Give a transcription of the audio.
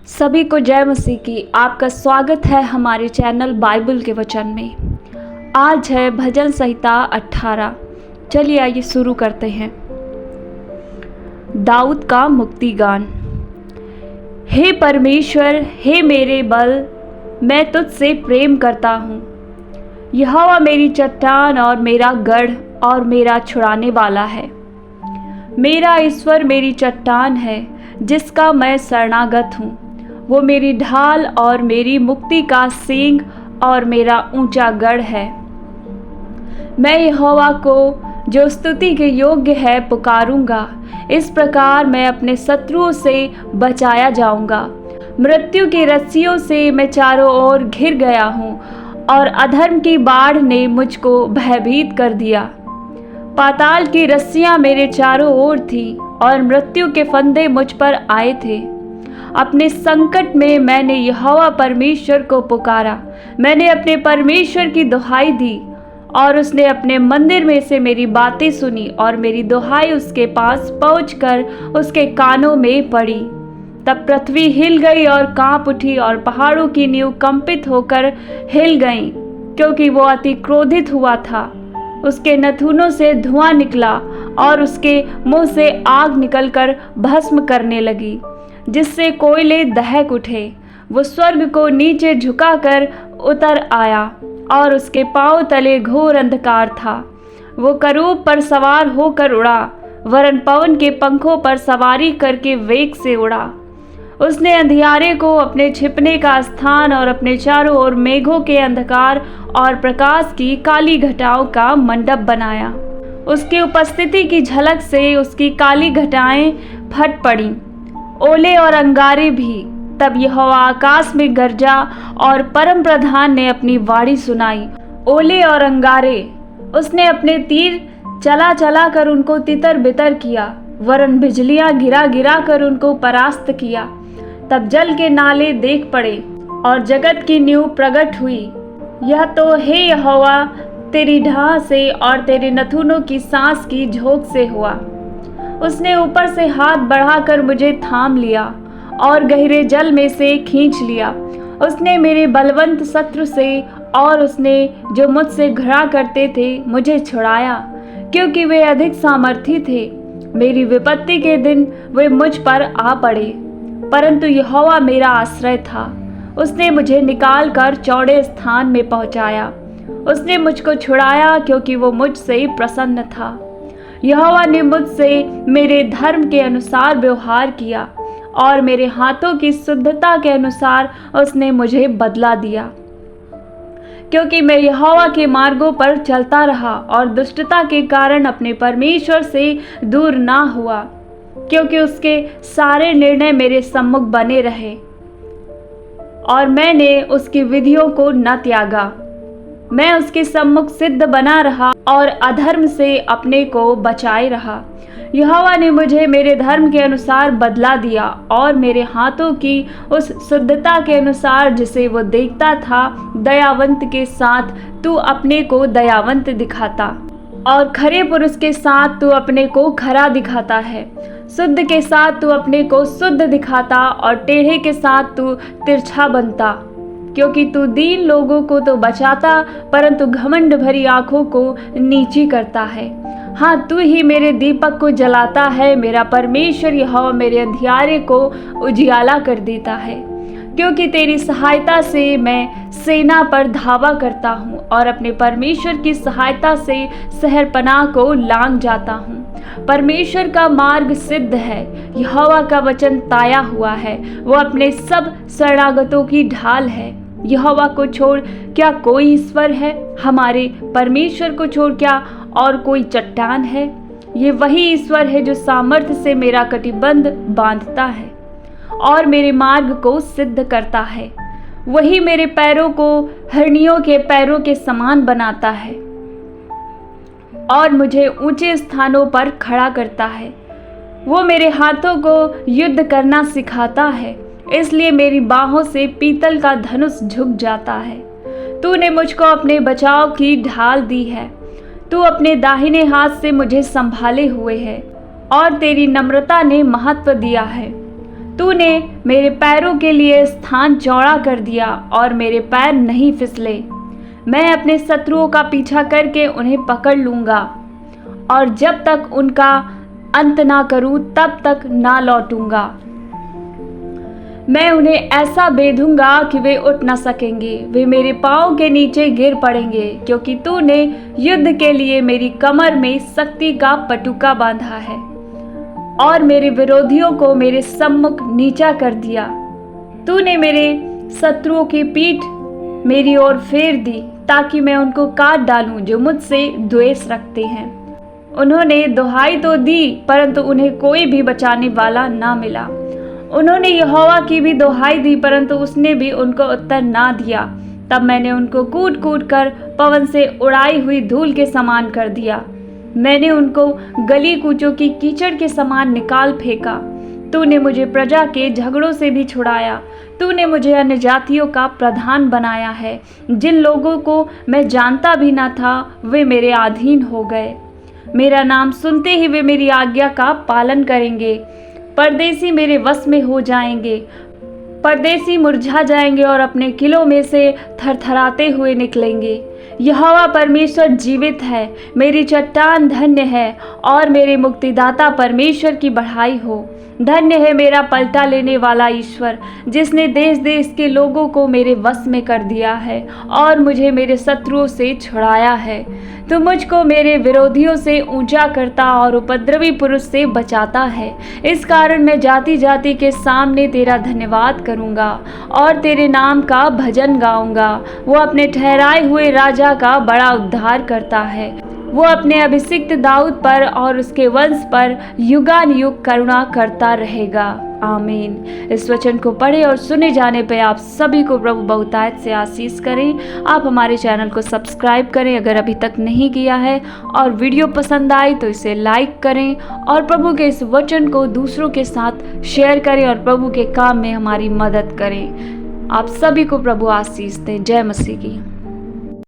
सभी को जय मसीह की। आपका स्वागत है हमारे चैनल बाइबल के वचन में। आज है भजन संहिता 18। चलिए आइए शुरू करते हैं। दाऊद का मुक्ति गान। हे परमेश्वर, हे मेरे बल, मैं तुझसे प्रेम करता हूँ। यहोवा मेरी चट्टान और मेरा गढ़ और मेरा छुड़ाने वाला है। मेरा ईश्वर मेरी चट्टान है जिसका मैं शरणागत हूँ। वो मेरी ढाल और मेरी मुक्ति का सींग और मेरा ऊंचा गढ़ है। मैं यहोवा को जो स्तुति के योग्य है पुकारूंगा। इस प्रकार मैं अपने शत्रुओं से बचाया जाऊंगा। मृत्यु की रस्सियों से मैं चारों ओर घिर गया हूँ और अधर्म की बाढ़ ने मुझको भयभीत कर दिया। पाताल की रस्सियाँ मेरे चारों ओर थी और मृत्यु के फंदे मुझ पर आए थे। अपने संकट में मैंने यहोवा परमेश्वर को पुकारा। मैंने अपने परमेश्वर की दुहाई दी और उसने अपने मंदिर में से मेरी बातें सुनी और मेरी दुहाई उसके पास पहुंचकर उसके कानों में पड़ी। तब पृथ्वी हिल गई और कांप उठी और पहाड़ों की नींव कंपित होकर हिल गईं, क्योंकि वो अति क्रोधित हुआ था। उसके नथुनों से धुआं निकला और उसके मुंह से आग निकलकर भस्म करने लगी, जिससे कोयले दहक उठे। वो स्वर्ग को नीचे झुकाकर उतर आया और उसके पांव तले घोर अंधकार था। वो करूब पर सवार होकर उड़ा, वरन पवन के पंखों पर सवारी करके वेग से उड़ा। उसने अंधियारे को अपने छिपने का स्थान और अपने चारों ओर मेघों के अंधकार और प्रकाश की काली घटाओं का मंडप बनाया। उसकी उपस्थिति की झलक से उसकी काली घटाएं फट पड़ी, ओले और अंगारे भी। तब यहोवा आकाश में गरजा और परम प्रधान ने अपनी वाणी सुनाई। ओले और अंगारे। उसने अपने तीर चला चला कर उनको तितर बितर किया, वरन बिजलियां गिरा गिरा कर उनको परास्त किया। तब जल के नाले देख पड़े और जगत की नींव प्रकट हुई। यह तो हे यहोवा तेरी ढाल से और तेरे नथुनों की सांस की झोंक से हुआ। उसने ऊपर से हाथ बढ़ाकर मुझे थाम लिया और गहरे जल में से खींच लिया। उसने मेरे बलवंत शत्रु से और उसने जो मुझसे घृणा करते थे मुझे छुड़ाया, क्योंकि वे अधिक सामर्थी थे। मेरी विपत्ति के दिन वे मुझ पर आ पड़े, परंतु यहोवा मेरा आश्रय था। उसने मुझे निकाल कर चौड़े स्थान में पहुंचाया। उसने मुझको छुड़ाया, क्योंकि वो मुझसे प्रसन्न था। यहोवा ने मुझसे मेरे धर्म के अनुसार व्यवहार किया और मेरे हाथों की शुद्धता के अनुसार उसने मुझे बदला दिया। क्योंकि मैं यहोवा के मार्गों पर चलता रहा और दुष्टता के कारण अपने परमेश्वर से दूर ना हुआ, क्योंकि उसके सारे निर्णय मेरे सम्मुख बने रहे और मैंने उसकी विधियों को न त्यागा। मैं उसके सम्मुख सिद्ध बना रहा और अधर्म से अपने को बचाए रहा। यहोवा ने मुझे मेरे धर्म के अनुसार बदला दिया और मेरे हाथों की उस शुद्धता के अनुसार जिसे वो देखता था। दयावंत के साथ तू अपने को दयावंत दिखाता और खरे पुरुष के साथ तू अपने को खरा दिखाता है। शुद्ध के साथ तू अपने को शुद्ध दिखाता और टेढ़े के साथ तू तिरछा बनता, क्योंकि तू दीन लोगों को तो बचाता, परंतु घमंड भरी आंखों को नीची करता है। हाँ, तू ही मेरे दीपक को जलाता है। मेरा परमेश्वर यहोवा मेरे अंधियारे को उजियाला कर देता है, क्योंकि तेरी सहायता से मैं सेना पर धावा करता हूँ और अपने परमेश्वर की सहायता से शहरपनाह को लांघ जाता हूँ। परमेश्वर का मार्ग सिद्ध है, यहोवा का वचन ताया हुआ है। वो अपने सब शरणागतों की ढाल है। यहोवा को छोड़ क्या कोई ईश्वर है? हमारे परमेश्वर को छोड़ क्या और कोई चट्टान है? ये वही ईश्वर है जो सामर्थ्य से मेरा कटिबंध बांधता है और मेरे मार्ग को सिद्ध करता है। वही मेरे पैरों को हिरनियों के पैरों के समान बनाता है और मुझे ऊंचे स्थानों पर खड़ा करता है। वो मेरे हाथों को युद्ध करना सिखाता है, इसलिए मेरी बाहों से पीतल का धनुष झुक जाता है। तूने मुझको अपने बचाव की ढाल दी है। तू अपने दाहिने हाथ से मुझे संभाले हुए है और तेरी नम्रता ने महत्व दिया है। तूने मेरे पैरों के लिए स्थान चौड़ा कर दिया और मेरे पैर नहीं फिसले। मैं अपने शत्रुओं का पीछा करके उन्हें पकड़ लूँगा और जब तक उनका अंत ना करूँ तब तक ना लौटूंगा। मैं उन्हें ऐसा बेधूंगा कि वे उठ न सकेंगे, वे मेरे पाँव के नीचे गिर पड़ेंगे, क्योंकि तूने युद्ध के लिए मेरी कमर में शक्ति का पटुका बांधा है और मेरे विरोधियों को मेरे सम्मुख नीचा कर दिया। तूने मेरे शत्रुओं की पीठ मेरी ओर फेर दी ताकि मैं उनको काट डालूं जो मुझसे द्वेष रखते हैं। उन्होंने दुहाई तो दी परंतु उन्हें कोई भी बचाने वाला ना मिला। उन्होंने यहोवा की भी दुहाई दी परंतु उसने भी उनको उत्तर ना दिया। तब मैंने उनको कूट कूट कर पवन से उड़ाई हुई धूल के समान कर दिया। मैंने उनको गली कूचों की कीचड़ के समान निकाल फेंका। तूने मुझे प्रजा के झगड़ों से भी छुड़ाया। तूने मुझे अन्य जातियों का प्रधान बनाया है। जिन लोगों को मैं जानता भी न था वे मेरे अधीन हो गए। मेरा नाम सुनते ही वे मेरी आज्ञा का पालन करेंगे। परदेसी मेरे वश में हो जाएंगे। परदेसी मुरझा जाएंगे और अपने किलों में से थरथराते हुए निकलेंगे। यहोवा परमेश्वर जीवित है, मेरी चट्टान धन्य है और मेरे मुक्तिदाता परमेश्वर की बढ़ाई हो। धन्य है मेरा पलटा लेने वाला ईश्वर, जिसने देश देश के लोगों को मेरे वश में कर दिया है और मुझे मेरे शत्रुओं से छुड़ाया है। तू मुझको मेरे विरोधियों से ऊंचा करता और उपद्रवी पुरुष से बचाता है। इस कारण मैं जाति जाति के सामने तेरा धन्यवाद करूंगा और तेरे नाम का भजन गाऊंगा। वो अपने ठहराए हुए राजा का बड़ा उद्धार करता है। वो अपने अभिषिक्त दाऊद पर और उसके वंश पर युगानुयुग करुणा करता रहेगा। आमीन। इस वचन को पढ़े और सुने जाने पे आप सभी को प्रभु बहुतायत से आशीष करें। आप हमारे चैनल को सब्सक्राइब करें अगर अभी तक नहीं किया है, और वीडियो पसंद आए तो इसे लाइक करें और प्रभु के इस वचन को दूसरों के साथ शेयर करें और प्रभु के काम में हमारी मदद करें। आप सभी को प्रभु आशीष दें। जय मसीह की।